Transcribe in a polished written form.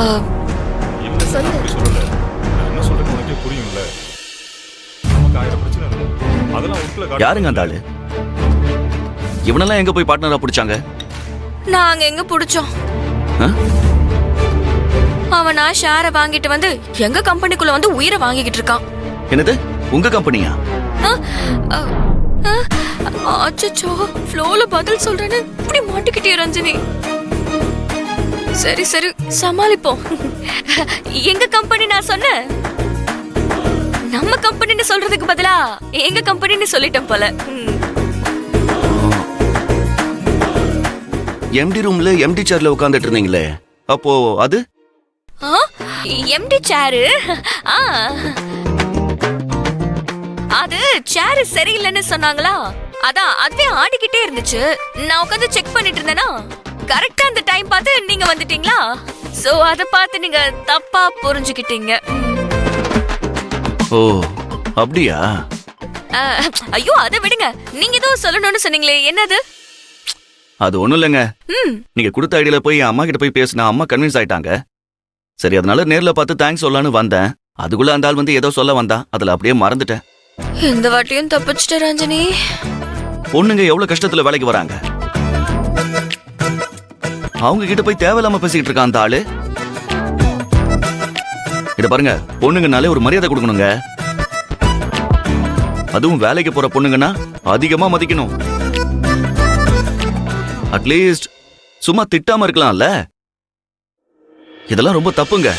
சொல்லு. அப்படி சொல்லல. நான் என்ன சொல்றேன்னு உனக்கே புரியும்ல. நமக்கு 1000 பிரச்சனை இருக்கும். அதெல்லாம் உள்ள யாருங்க அந்த ஆளு? இவனெல்லாம் எங்க போய் பார்ட்னரா பிடிச்சாங்க? நாங்க எங்க புடிச்சோம்? அவனா ஷேரை வாங்கிட்டு வந்து எங்க கம்பெனிக்குள்ள வந்து உயிரை வாங்கிக்கிட்டு இருக்கான். என்னது? உங்க கம்பெனியா? அச்சச்சோ, ஃப்ளோல பதில் சொல்றேன்னு இப்படி மாட்டிக்கிட்டே ரஞ்சினி. சரி சரி சமாளிப்போம். எங்க கம்பெனி நான் சொன்னேன். நம்ம கம்பெனின்னு சொல்றதுக்கு பதிலா எங்க கம்பெனின்னு சொல்லிட்டேன் போல. எம்டி ரூம்ல எம்டி சேர்ல உட்கார்ந்துட்டு இருந்தீங்களே, அப்போ அது எம்டி சேரு. அது சேரு சரியில்லைன்னு சொன்னாங்களா, அதான் அதுவே ஆடிக்கிட்டே இருந்துச்சு. நான் உட்காந்து செக் பண்ணிட்டு இருந்தேனா, கரெக்டா அந்த டைம் பார்த்து நீங்க வந்துட்டீங்களா. சோ அத பார்த்து நீங்க தப்பா புரிஞ்சுக்கிட்டீங்க. ஓ அப்படியா? ஐயோ அதை விடுங்க. நீங்க ஏதோ சொல்லணும்னு சொன்னீங்களே, என்னது? அது ஒண்ணும் இல்லைங்க. நீங்க கொடுத்த ஐடியில போய் அம்மா கிட்ட போய் பேசினா அம்மா கன்வின்ஸ் ஆயிட்டாங்க. சரி, அதனால நேர்ல பார்த்து தேங்க்ஸ் சொல்லலான்னு வந்தேன். அதுக்குள்ள அந்த ஆள் வந்து ஏதோ சொல்ல வந்தான், அதுல அப்படியே மறந்துட்டேன். இந்த வாட்டியும் தப்பிச்சிட்ட ரஞ்சனி. பொண்ணுங்க எவ்வளவு கஷ்டத்துல வேலைக்கு வராங்க, அவங்க கிட்ட போய் தேவையில்லாம பேசிக்கிட்டு இருக்கான் அந்த ஆளு. இத பாருங்க, பொண்ணுங்கனாலே ஒரு மரியாதை கொடுக்கணுங்க. அதுவும் வேலைக்கு போற பொண்ணுங்கன்னா அதிகமா மதிக்கணும். அட்லீஸ்ட் சும்மா திட்டாம இருக்கலாம்ல. இதெல்லாம் ரொம்ப தப்புங்க.